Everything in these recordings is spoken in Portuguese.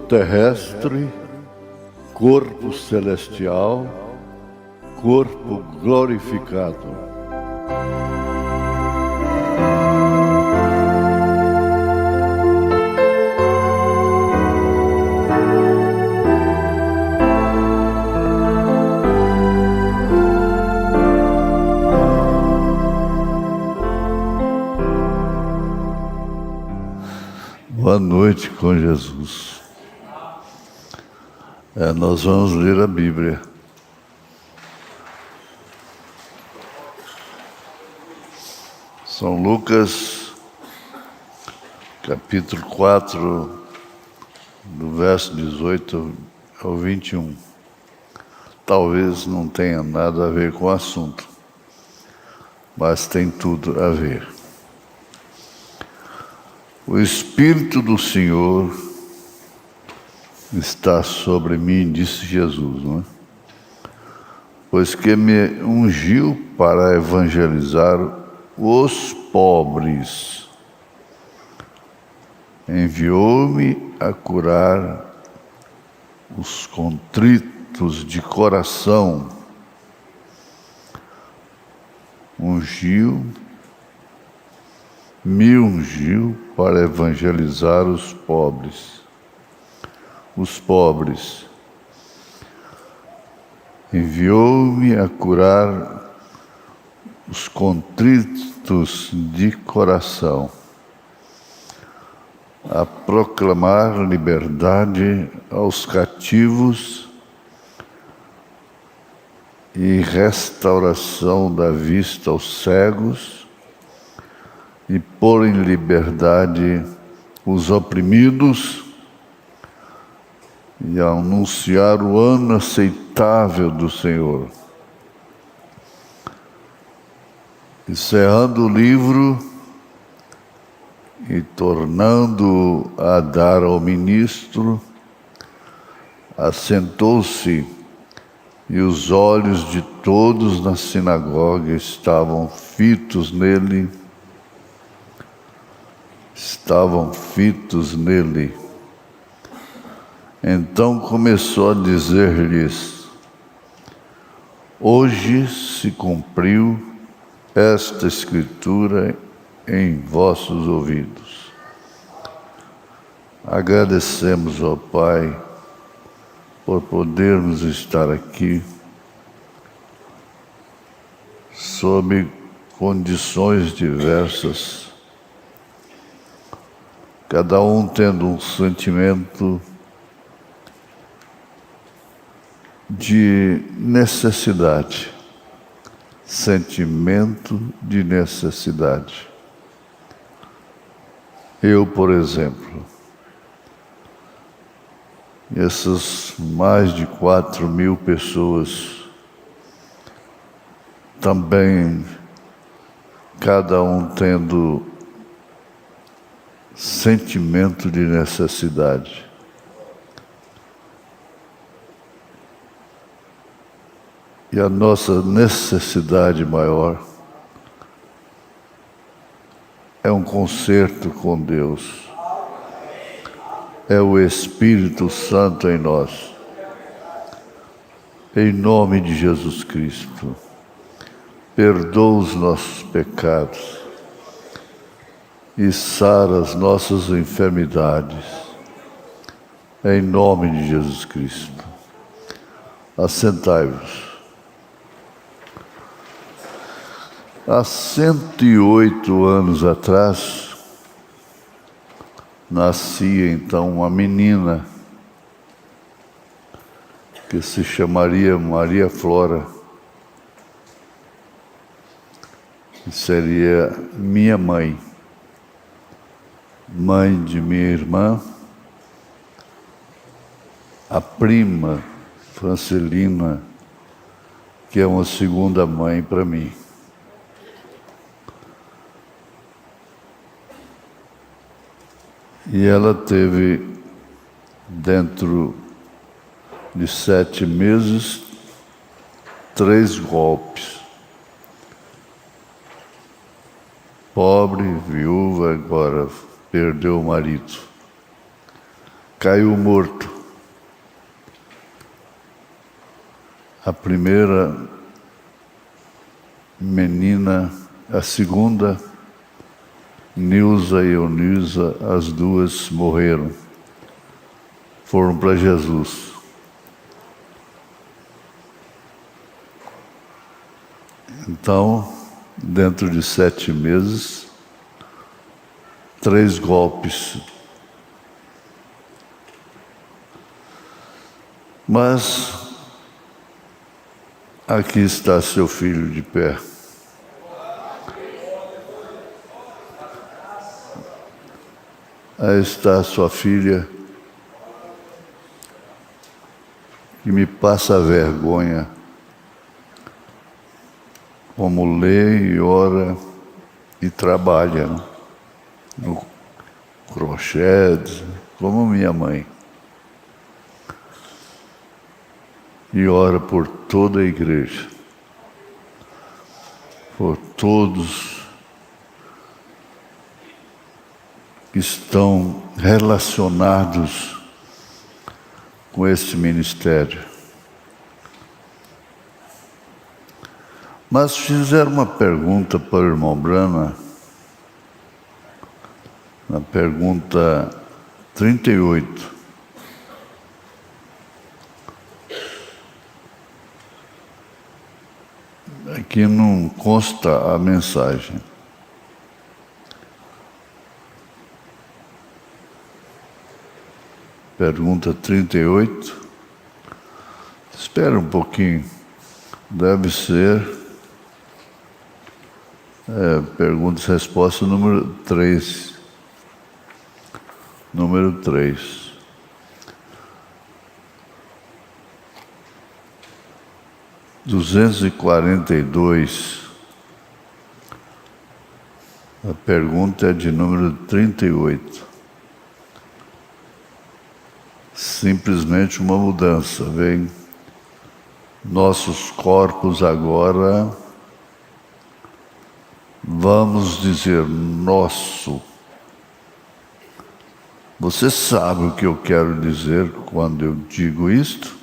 terrestre, corpo celestial, corpo glorificado. Boa noite com Jesus. Nós vamos ler a Bíblia. São Lucas, capítulo 4, do verso 18 ao 21. Talvez não tenha nada a ver com o assunto, mas tem tudo a ver. O Espírito do Senhor está sobre mim, disse Jesus, não é? Pois que me ungiu para evangelizar os pobres, enviou-me a curar os contritos de coração, me ungiu para evangelizar os pobres. Enviou-me a curar os contritos de coração, a proclamar liberdade aos cativos e restauração da vista aos cegos, e pôr em liberdade os oprimidos, e anunciar o ano aceitável do Senhor. Encerrando o livro e tornando a dar ao ministro, assentou-se, e os olhos de todos na sinagoga estavam fitos nele. Então começou a dizer-lhes: hoje se cumpriu esta escritura em vossos ouvidos. Agradecemos ao Pai por podermos estar aqui sob condições diversas, cada um tendo um sentimento de necessidade. Eu, por exemplo, essas mais de 4.000 pessoas, também cada um tendo sentimento de necessidade. E a nossa necessidade maior é um concerto com Deus. É o Espírito Santo em nós. Em nome de Jesus Cristo, perdoa os nossos pecados e sara as nossas enfermidades. Em nome de Jesus Cristo. Assentai-vos. Há 108 anos atrás, nascia então uma menina que se chamaria Maria Flora, que seria minha mãe de minha irmã, a prima Francelina, que é uma segunda mãe para mim. E ela teve, dentro de 7 meses, 3 golpes. Pobre, viúva, agora perdeu o marido. caiu morto. A primeira menina, a segunda, Nilza e Eunilza, as duas morreram. Foram para Jesus. Então, dentro de 7 meses, 3 golpes. Mas aqui está seu filho de pé. Aí está sua filha, que me passa vergonha, como lê e ora e trabalha no crochê, como minha mãe. E ora por toda a igreja, por todos que estão relacionados com esse ministério. Mas fizeram uma pergunta para o irmão Brana, na pergunta 38. Aqui não consta a mensagem. Pergunta 38. Espera um pouquinho. Deve ser pergunta e resposta número 3. Número 3. (242). A pergunta é de número 38. Simplesmente uma mudança, vem. Nossos corpos agora, vamos dizer nosso. Você sabe o que eu quero dizer quando eu digo isto?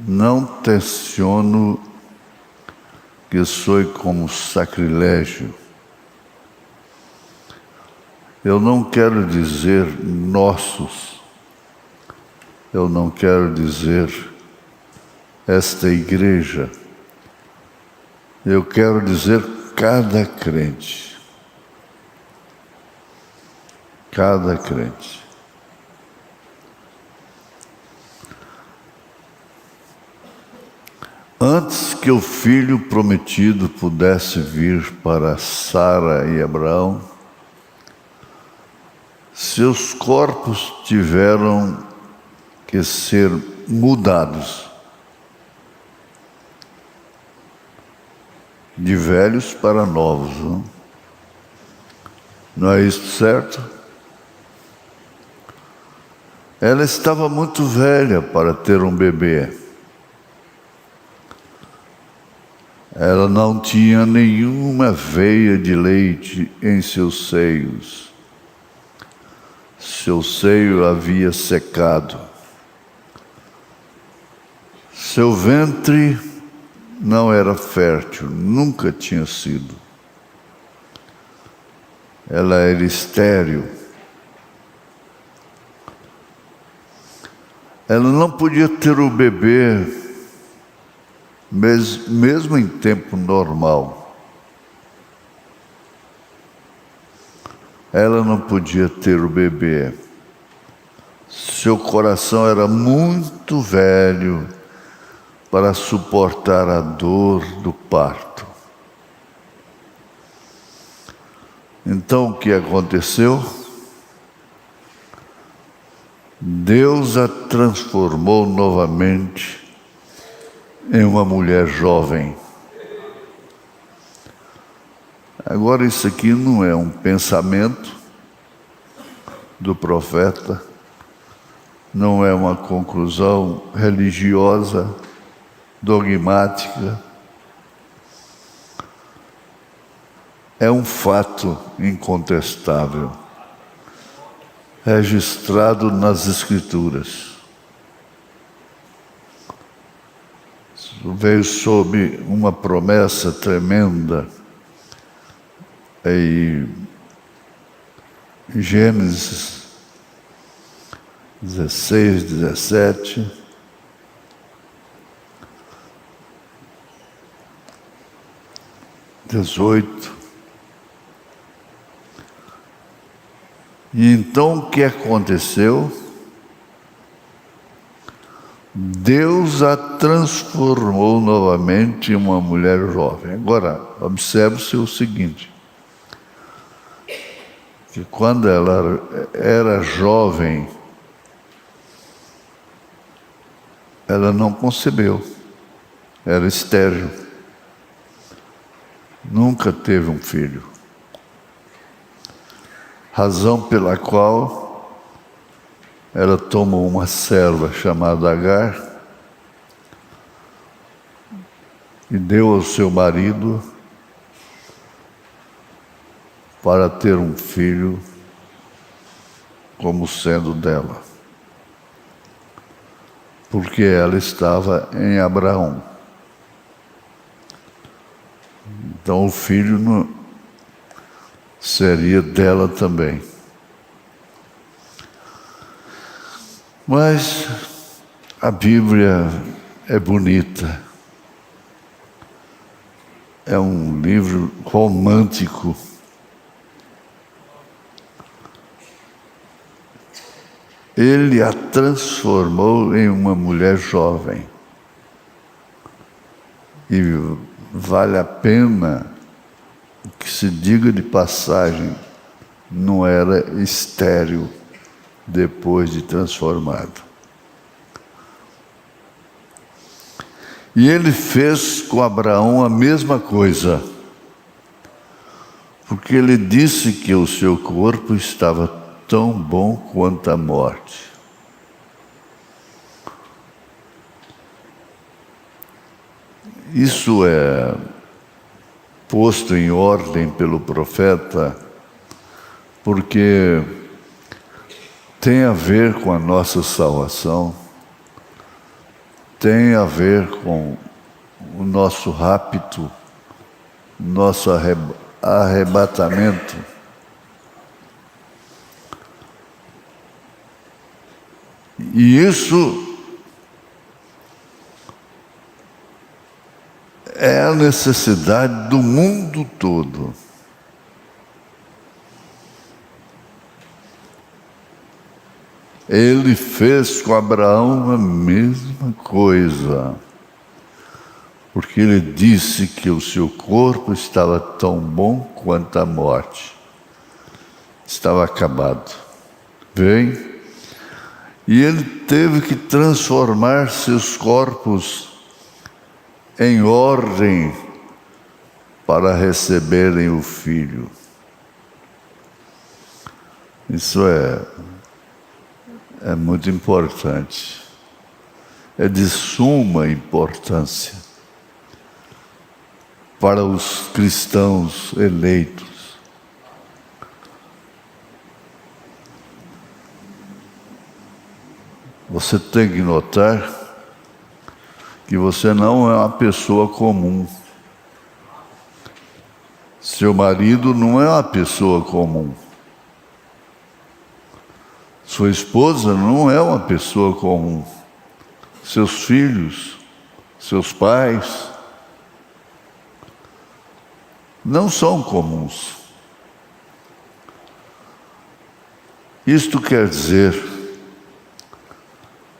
Não tenciono que soe como sacrilégio. Eu não quero dizer nossos. Eu não quero dizer esta igreja. Eu quero dizer cada crente. Cada crente. Antes que o filho prometido pudesse vir para Sara e Abraão, seus corpos tiveram que ser mudados, de velhos para novos. Não é isso certo? Ela estava muito velha para ter um bebê. Ela não tinha nenhuma veia de leite em seus seios. Seu seio havia secado. Seu ventre não era fértil, nunca tinha sido. Ela era estéril. Ela não podia ter o bebê mesmo em tempo normal. Ela não podia ter o bebê. Seu coração era muito velho para suportar a dor do parto. Então o que aconteceu? Deus a transformou novamente em uma mulher jovem. Agora isso aqui não é um pensamento do profeta, não é uma conclusão religiosa, dogmática. É um fato incontestável. registrado nas Escrituras. Veio sob uma promessa tremenda em Gênesis 16, 17, 18. E então o que aconteceu? Deus a transformou novamente em uma mulher jovem. Agora, observe-se o seguinte, que quando ela era jovem, ela não concebeu, era estéril, nunca teve um filho. Razão pela qual ela tomou uma serva chamada Agar e deu ao seu marido para ter um filho como sendo dela, porque ela estava em Abraão. Então o filho não seria dela também. Mas a Bíblia é bonita, é um livro romântico. Ele a transformou em uma mulher jovem. E vale a pena que se diga de passagem, não era estéril depois de transformado. E ele fez com Abraão a mesma coisa, porque ele disse que o seu corpo estava tão bom quanto a morte. Isso é posto em ordem pelo profeta, porque tem a ver com a nossa salvação, tem a ver com o nosso rapto, nosso arrebatamento. E isso é a necessidade do mundo todo. Ele fez com Abraão a mesma coisa, porque ele disse que o seu corpo estava tão bom quanto a morte. Estava acabado. Bem, e ele teve que transformar seus corpos em ordem para receberem o filho. Isso é muito importante, é de suma importância para os cristãos eleitos. Você tem que notar que você não é uma pessoa comum. Seu marido não é uma pessoa comum. Sua esposa não é uma pessoa comum. Seus filhos, seus pais, não são comuns. Isto quer dizer,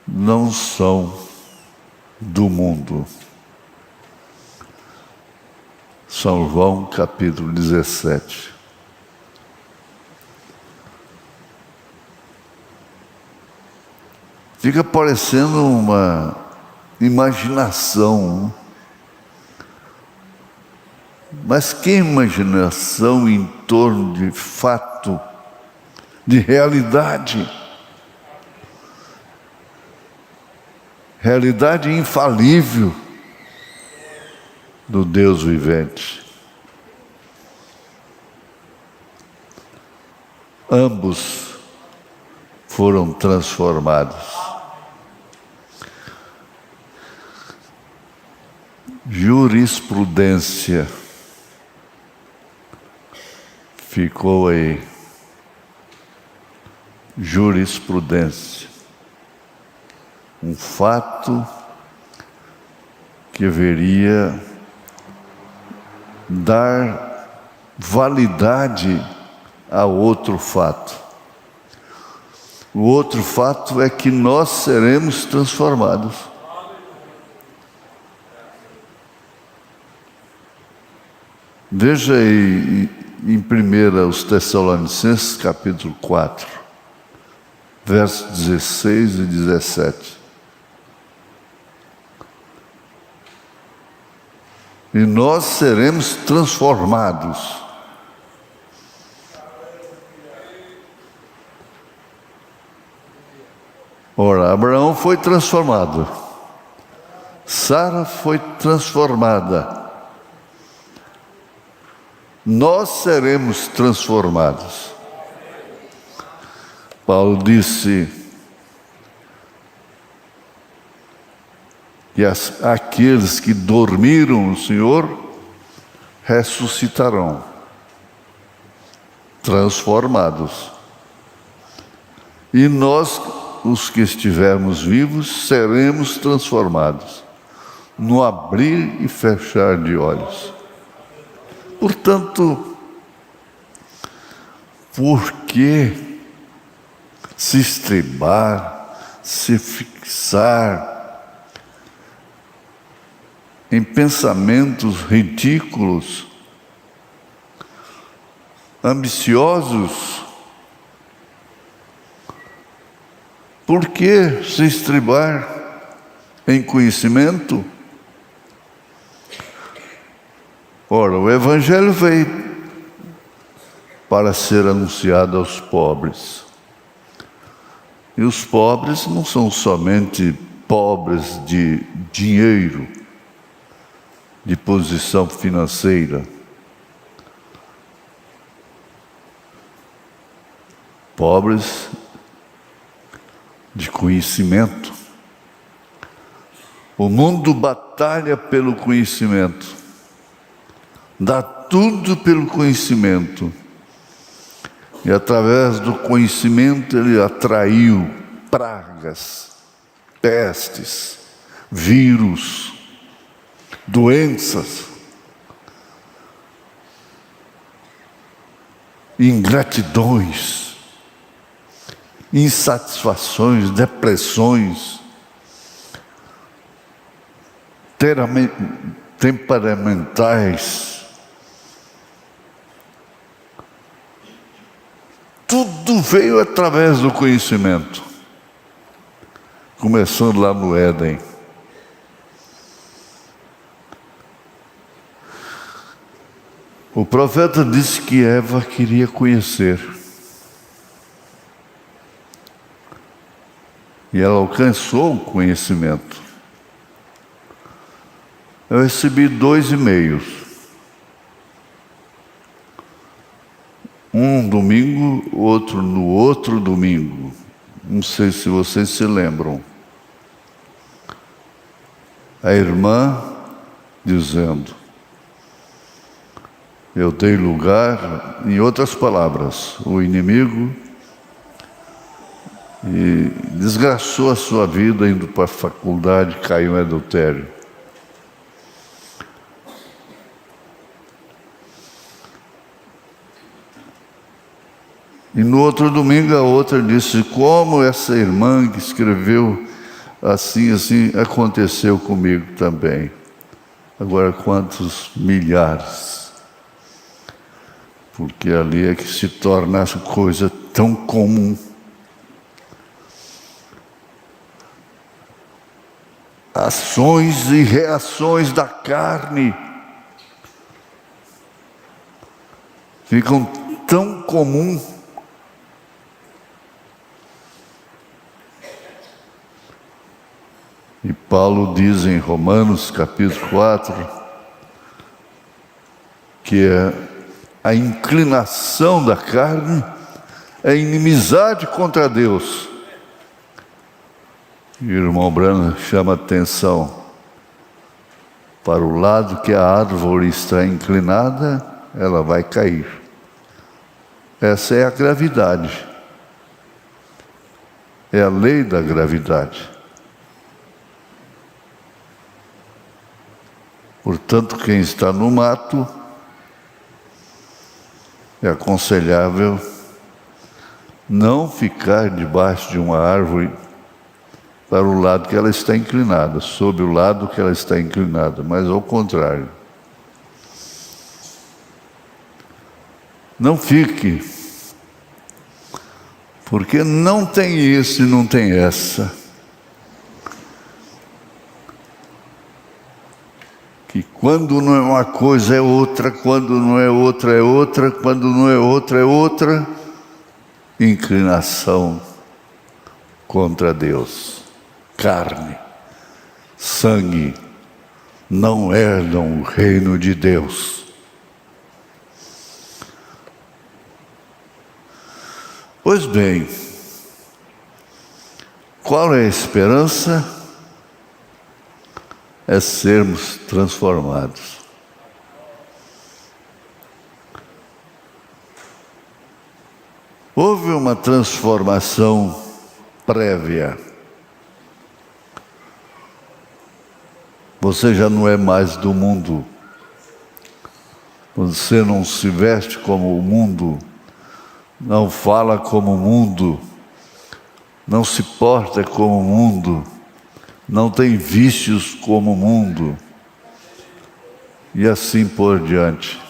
não são do mundo. São João capítulo 17. Fica parecendo uma imaginação. Mas que imaginação em torno de fato, de realidade. Realidade infalível do Deus vivente. Ambos foram transformados. Jurisprudência. Ficou aí. Jurisprudência. Um fato que deveria dar validade a outro fato. O outro fato é que nós seremos transformados. Veja aí em 1 Tessalonicenses capítulo 4, versos 16 e 17. E nós seremos transformados. Ora, Abraão foi transformado. Sara foi transformada. Nós seremos transformados. Paulo disse que aqueles que dormiram no Senhor ressuscitarão, transformados. E nós, os que estivermos vivos, seremos transformados, no abrir e fechar de olhos. Portanto, por que se estribar, se fixar em pensamentos ridículos, ambiciosos? Por que se estribar em conhecimento? Ora, o Evangelho veio para ser anunciado aos pobres. E os pobres não são somente pobres de dinheiro, de posição financeira. Pobres de conhecimento. O mundo batalha pelo conhecimento. Dá tudo pelo conhecimento. E através do conhecimento ele atraiu pragas, pestes, vírus, doenças, ingratidões, insatisfações, depressões, temperamentais. Tudo veio através do conhecimento, começando lá no Éden. O profeta disse que Eva queria conhecer. E ela alcançou o conhecimento. Eu recebi 2 e-mails. Um domingo, outro no outro domingo. Não sei se vocês se lembram. A irmã dizendo: eu dei lugar, em outras palavras, o inimigo, e desgraçou a sua vida indo para a faculdade, caiu em adultério. E no outro domingo a outra disse: como essa irmã que escreveu assim, assim, aconteceu comigo também. Agora quantos milhares? Porque ali é que se torna essa coisa tão comum. Ações e reações da carne ficam tão comuns. E Paulo diz em Romanos capítulo 4 que a inclinação da carne é inimizade contra Deus. E o irmão Branham chama atenção para o lado que a árvore está inclinada, ela vai cair. Essa é a gravidade. É a lei da gravidade. Portanto, quem está no mato, é aconselhável não ficar debaixo de uma árvore para o lado que ela está inclinada, sob o lado que ela está inclinada, mas ao contrário. Não fique, porque não tem isso e não tem essa. Que quando não é uma coisa é outra, quando não é outra é outra, quando não é outra é outra, inclinação contra Deus. Carne, sangue, não herdam o reino de Deus. Pois bem, qual é a esperança? É sermos transformados. Houve uma transformação prévia. Você já não é mais do mundo. Você não se veste como o mundo, não fala como o mundo, não se porta como o mundo, não tem vícios como o mundo, e assim por diante.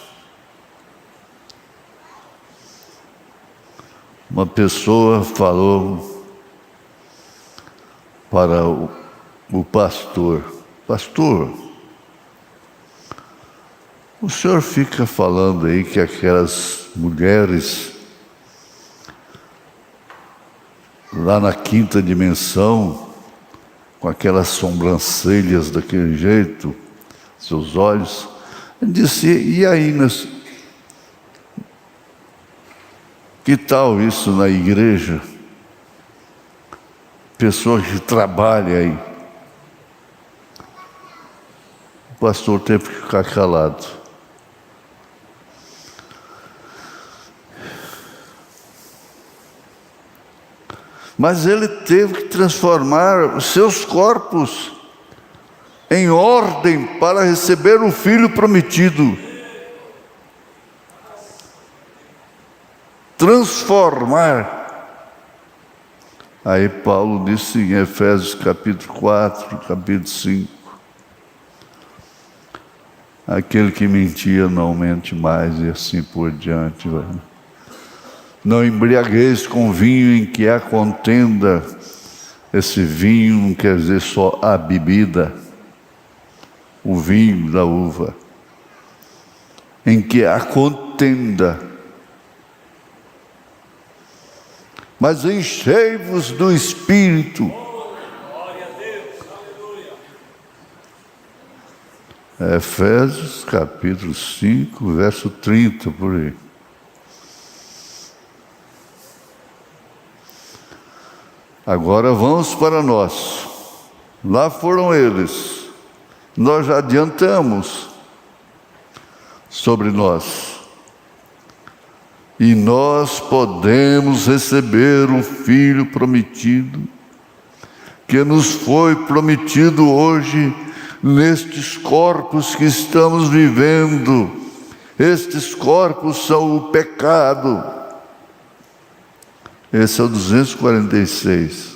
Uma pessoa falou para o pastor: pastor, o senhor fica falando aí que aquelas mulheres lá na quinta dimensão, com aquelas sobrancelhas daquele jeito, seus olhos, ele disse: e aí, que tal isso na igreja? Pessoa que trabalha aí. O pastor teve que ficar calado. Mas ele teve que transformar os seus corpos em ordem para receber o filho prometido. Transformar. Aí Paulo disse em Efésios capítulo 4, capítulo 5, aquele que mentia não mente mais, e assim por diante. Não embriagueis com vinho em que há contenda. Esse vinho não quer dizer só a bebida, o vinho da uva, em que há contenda. Mas enchei-vos do Espírito. Efésios capítulo 5, verso 30, por aí. Agora vamos para nós. Lá foram eles. Nós já adiantamos sobre nós. E nós podemos receber um filho prometido, que nos foi prometido hoje, nestes corpos que estamos vivendo. Estes corpos são o pecado. Esse é o 246.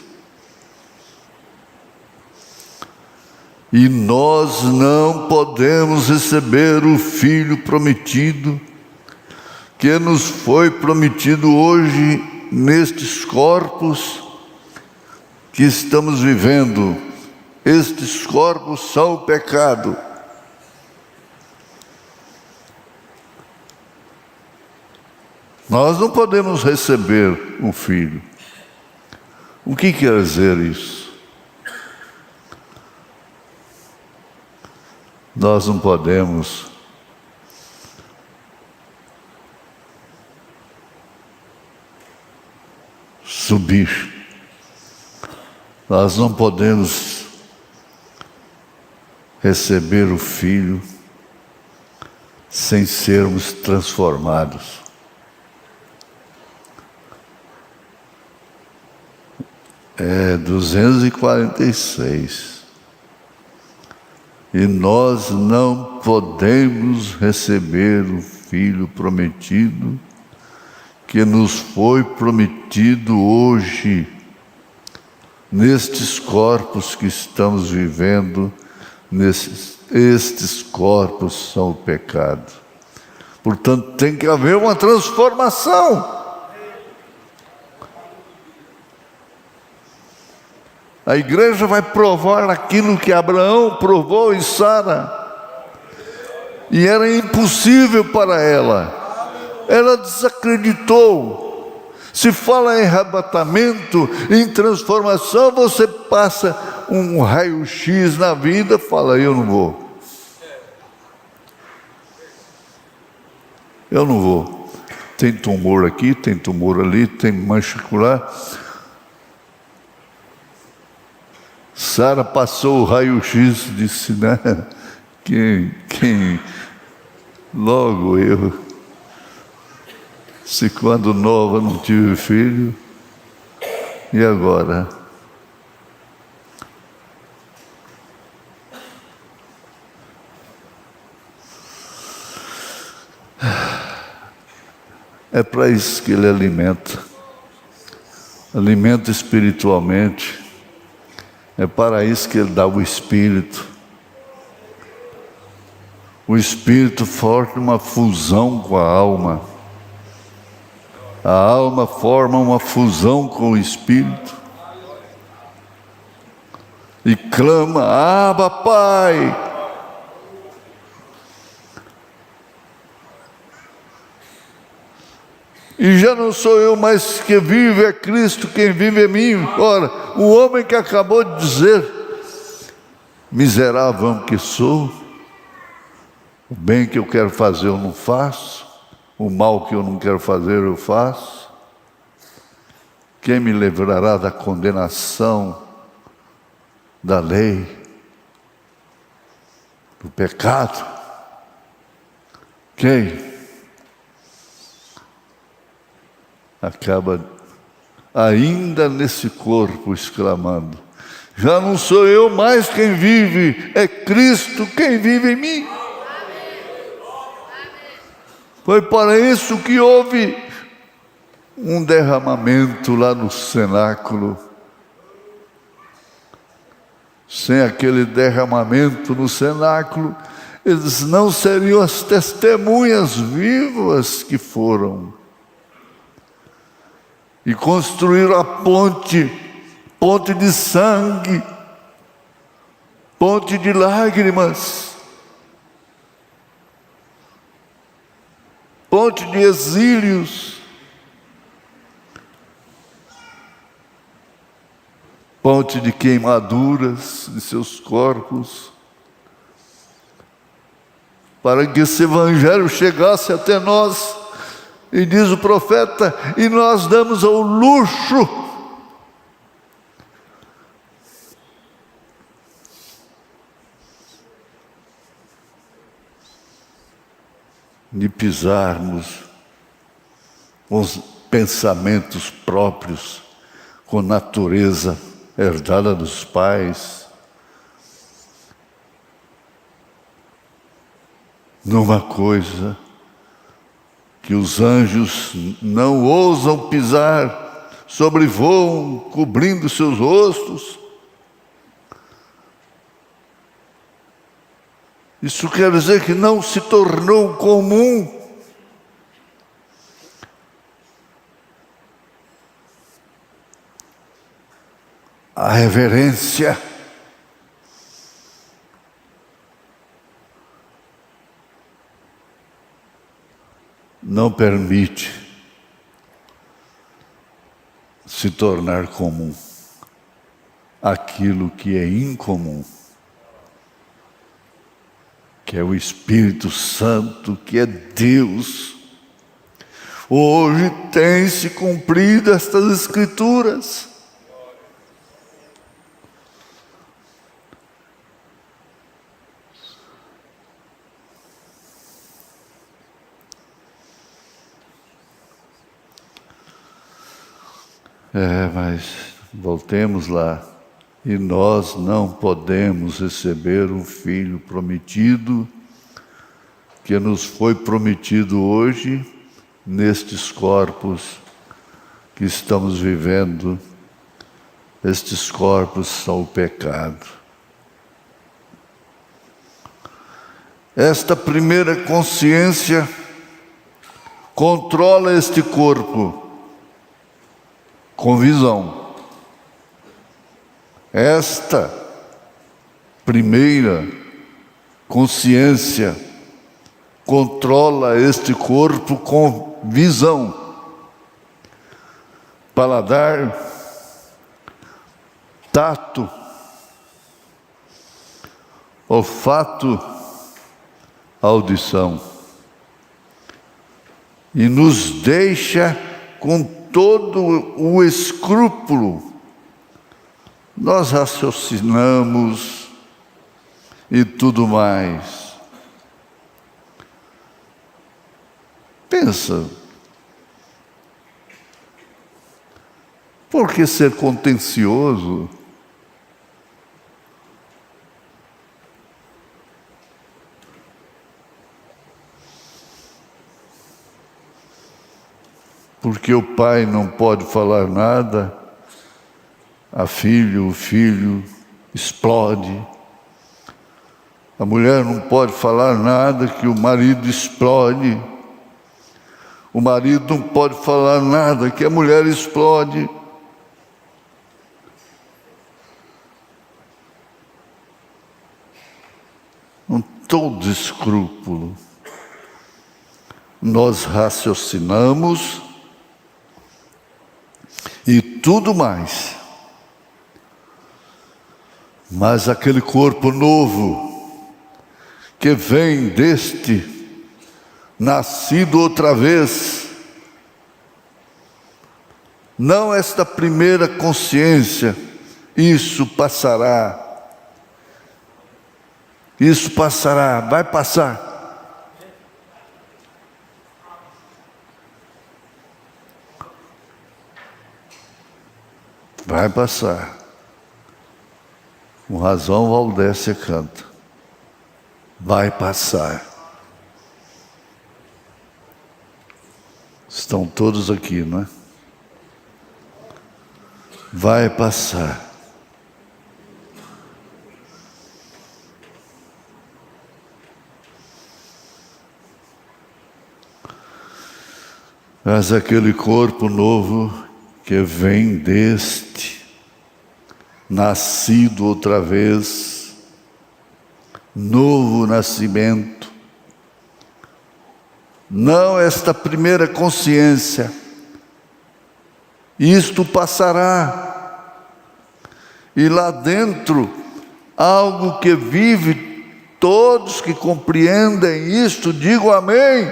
E nós não podemos receber o filho prometido, que nos foi prometido hoje nestes corpos que estamos vivendo. Estes corpos são o pecado. Nós não podemos receber um filho. O que quer dizer isso? Nós não podemos subir. Nós não podemos receber o Filho sem sermos transformados. É 246. E nós não podemos receber o Filho prometido, que nos foi prometido hoje, nestes corpos que estamos vivendo, estes corpos são o pecado. Portanto, tem que haver uma transformação. A igreja vai provar aquilo que Abraão provou em Sara. E era impossível para ela. Ela desacreditou. Se fala em arrebatamento, em transformação, você passa um raio-x na vida, fala, eu não vou. Eu não vou. Tem tumor aqui, tem tumor ali, tem mancha acolá. Sara passou o raio-x e disse, né? Quem logo eu, se quando nova não tive filho, e agora? É para isso que ele alimenta espiritualmente. É para isso que ele dá o Espírito. O Espírito forma uma fusão com a alma. A alma forma uma fusão com o Espírito. E clama, Abba, Pai. E já não sou eu mais que vivo, é Cristo quem vive em mim. Ora, o homem que acabou de dizer, miserável que sou, o bem que eu quero fazer eu não faço, o mal que eu não quero fazer eu faço. Quem me livrará da condenação da lei, do pecado? Quem? Acaba ainda nesse corpo exclamando, já não sou eu mais quem vive, é Cristo quem vive em mim. Foi para isso que houve um derramamento lá no cenáculo. Sem aquele derramamento no cenáculo, eles não seriam as testemunhas vivas que foram. E construíram a ponte de sangue, ponte de lágrimas, ponte de exílios, ponte de queimaduras de seus corpos, para que esse evangelho chegasse até nós. E diz o profeta, e nós damos ao luxo de pisarmos com os pensamentos próprios, com natureza herdada dos pais, numa coisa que os anjos não ousam pisar, sobrevoam, cobrindo seus rostos. Isso quer dizer que não se tornou comum. A reverência. Não permite se tornar comum aquilo que é incomum, que é o Espírito Santo, que é Deus, Hoje tem se cumprido estas Escrituras. Mas voltemos lá. E nós não podemos receber o Filho prometido, que nos foi prometido hoje, nestes corpos que estamos vivendo. Estes corpos são o pecado. Esta primeira consciência controla este corpo com visão. Esta primeira consciência controla este corpo com visão. Paladar, tato, olfato, audição. E nos deixa com todo o escrúpulo. Nós raciocinamos e tudo mais. Pensa, por que ser contencioso? Porque o pai não pode falar nada, o filho explode. A mulher não pode falar nada, que o marido explode. O marido não pode falar nada, que a mulher explode. Com todo escrúpulo, nós raciocinamos e tudo mais. Mas aquele corpo novo, que vem deste, nascido outra vez, não esta primeira consciência, isso passará. Isso passará, vai passar. Vai passar. Com razão Valdécia canta. Vai passar. Estão todos aqui, não é? Vai passar. Mas aquele corpo novo que vem deste, nascido outra vez, novo nascimento, não esta primeira consciência, isto passará, e lá dentro, algo que vive, todos que compreendem isto, digam amém.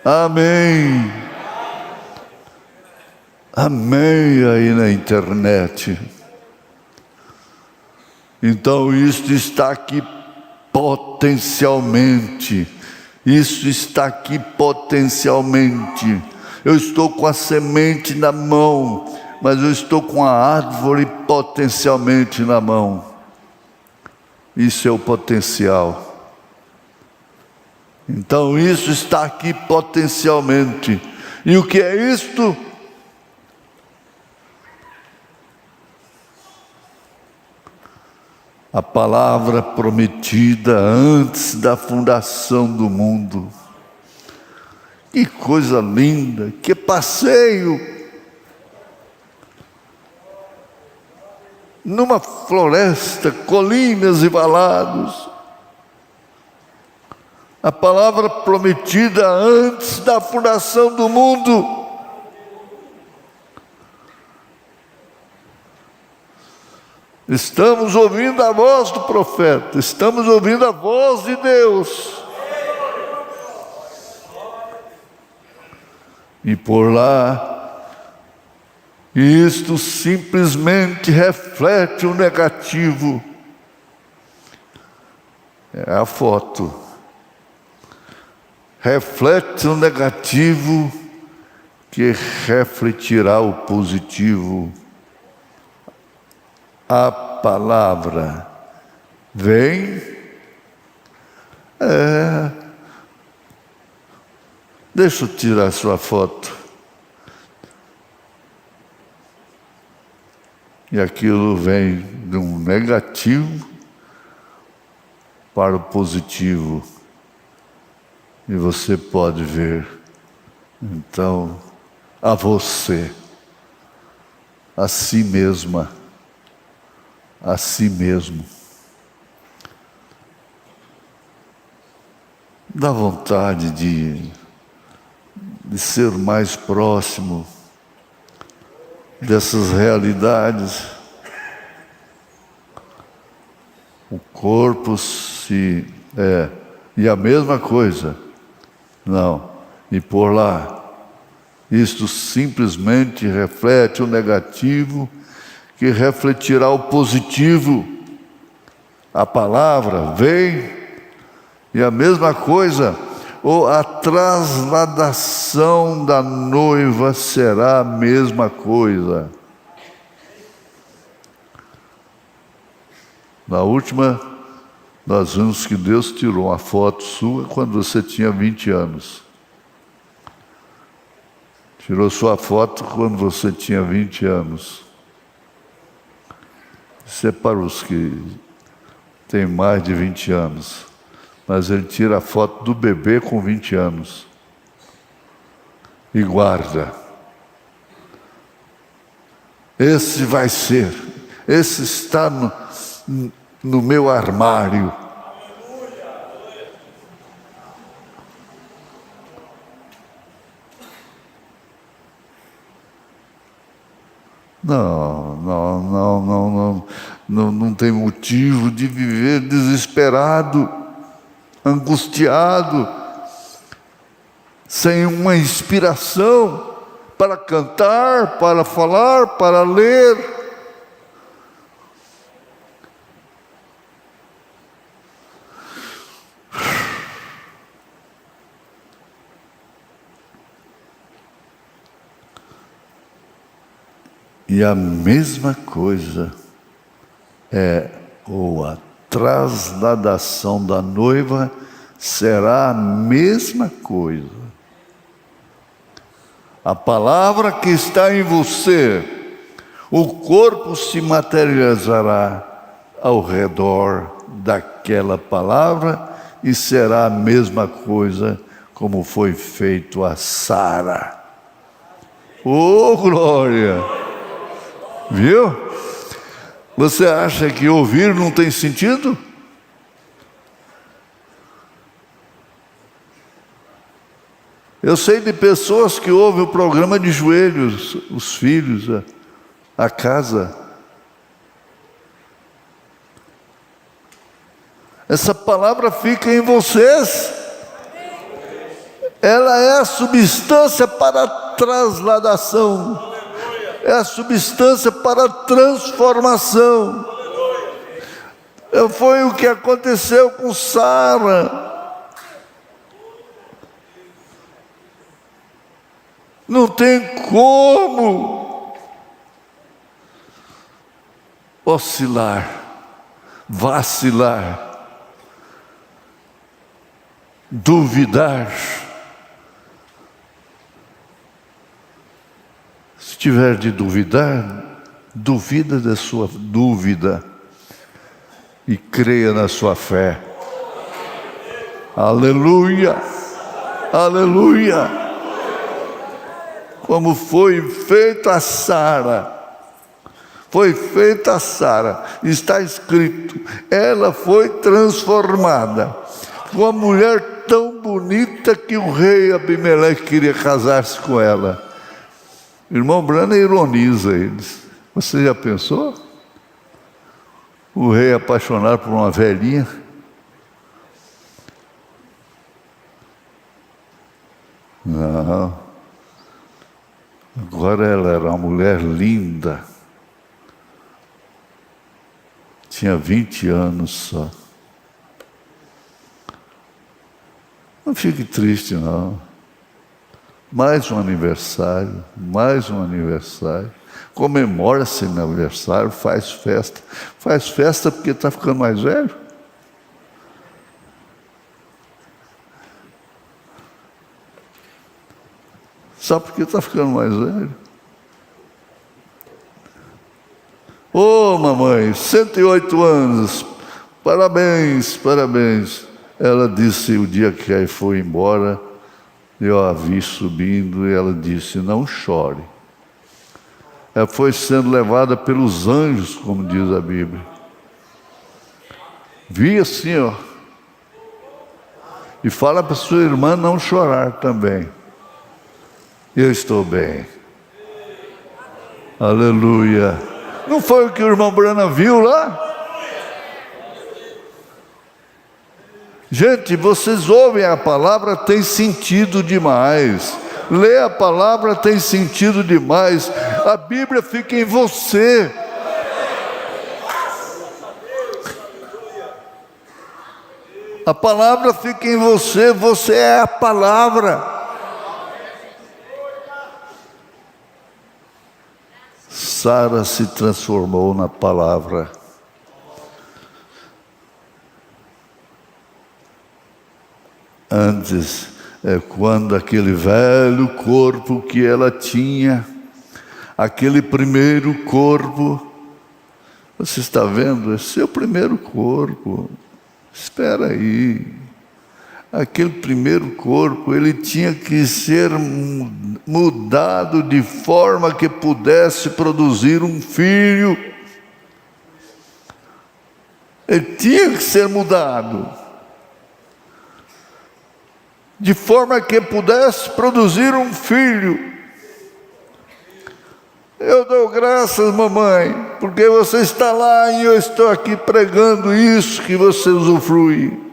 Amém. Amém aí na internet. Então isto está aqui potencialmente. Isso está aqui potencialmente. Eu estou com a semente na mão, mas eu estou com a árvore potencialmente na mão. Isso é o potencial. Então isso está aqui potencialmente. E o que é isto? A palavra prometida antes da fundação do mundo. Que coisa linda, que passeio! Numa floresta, colinas e valados. A palavra prometida antes da fundação do mundo. Estamos ouvindo a voz do profeta, estamos ouvindo a voz de Deus. e por lá. Isto simplesmente reflete o negativo. É a foto. Reflete o negativo que refletirá o positivo. A palavra vem. Deixa eu tirar sua foto. E aquilo vem de um negativo para o positivo. E você pode ver, então, a você, a si mesma, a si mesmo. Dá vontade de ser mais próximo dessas realidades. O corpo e a mesma coisa. Não, e por lá, isto simplesmente reflete o negativo que refletirá o positivo. A palavra vem, e a mesma coisa, ou a trasladação da noiva será a mesma coisa. Na última, nós vimos que Deus tirou uma foto sua quando você tinha 20 anos. Tirou sua foto quando você tinha 20 anos. Isso é para os que têm mais de 20 anos. Mas ele tira a foto do bebê com 20 anos e guarda. Esse vai ser, esse está no meu armário. Não tem motivo de viver desesperado, angustiado, sem uma inspiração para cantar, para falar, para ler. E a mesma coisa ou a trasladação da noiva será a mesma coisa. A palavra que está em você, o corpo se materializará ao redor daquela palavra e será a mesma coisa como foi feito a Sara. Oh, glória! Viu? Você acha que ouvir não tem sentido? Eu sei de pessoas que ouvem o programa de joelhos, os filhos, a casa. Essa palavra fica em vocês. Ela é a substância para a trasladação. É a substância para a transformação. Foi o que aconteceu com Sara. Não tem como oscilar, vacilar, duvidar. Se tiver de duvidar, duvida da sua dúvida e creia na sua fé. Aleluia, aleluia. Como foi feita a Sara. Foi feita a Sara. Está escrito, ela foi transformada. Uma mulher tão bonita que o rei Abimeleque queria casar-se com ela. Irmão Brana ironiza eles. Você já pensou? O rei apaixonado por uma velhinha? Não. Agora ela era uma mulher linda. Tinha 20 anos só. Não fique triste, não. Mais um aniversário, mais um aniversário. Comemora-se no aniversário, faz festa. Faz festa porque está ficando mais velho. Só porque está ficando mais velho. Ô, mamãe, 108 anos, parabéns, parabéns. Ela disse, o dia que aí foi embora, eu a vi subindo e ela disse, não chore. Ela foi sendo levada pelos anjos, como diz a Bíblia. Vi assim, ó. E fala para sua irmã não chorar também. Eu estou bem. Aleluia. Não foi o que o irmão Brana viu lá? Gente, vocês ouvem a palavra, tem sentido demais. Lê a palavra, tem sentido demais. A Bíblia fica em você. A palavra fica em você, você é a palavra. Sara se transformou na palavra. Antes, quando aquele velho corpo que ela tinha, aquele primeiro corpo, você está vendo? Esse é o primeiro corpo. Espera aí. Aquele primeiro corpo, ele tinha que ser mudado de forma que pudesse produzir um filho. Ele tinha que ser mudado de forma que pudesse produzir um filho. Eu dou graças, mamãe, porque você está lá e eu estou aqui pregando isso que você usufrui.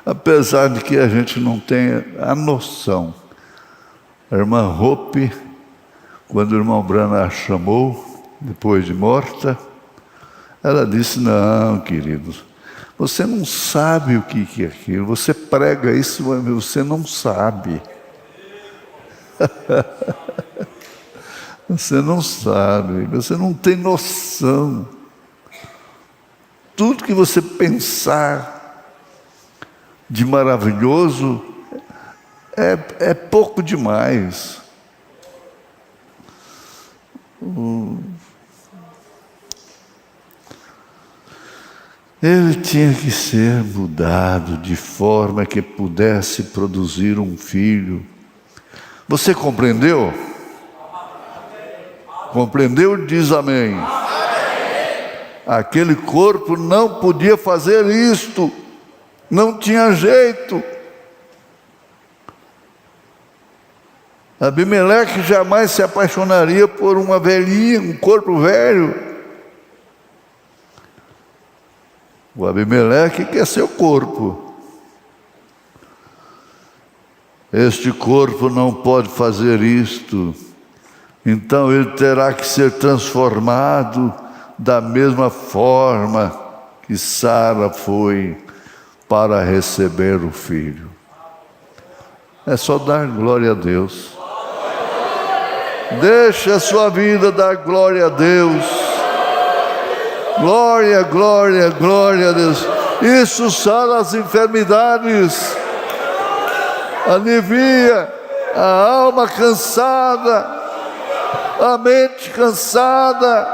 Apesar de que a gente não tenha a noção. A irmã Hope, quando o irmão Brana a chamou, depois de morta, ela disse, não, queridos, você não sabe o que é aquilo, você prega isso, mas você não sabe. Você não sabe, você não tem noção. Tudo que você pensar de maravilhoso é pouco demais. Ele tinha que ser mudado de forma que pudesse produzir um filho. Você compreendeu? Compreendeu? Diz amém. Aquele corpo não podia fazer isto. Não tinha jeito. Abimeleque jamais se apaixonaria por uma velhinha, um corpo velho. O Abimeleque quer seu corpo. Este corpo não pode fazer isto. Então ele terá que ser transformado da mesma forma que Sara foi para receber o filho. É só dar glória a Deus. Deixe a sua vida dar glória a Deus. Glória, glória, glória a Deus. Isso sara as enfermidades. Alivia a alma cansada, a mente cansada,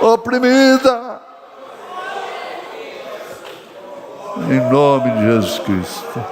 oprimida. Em nome de Jesus Cristo.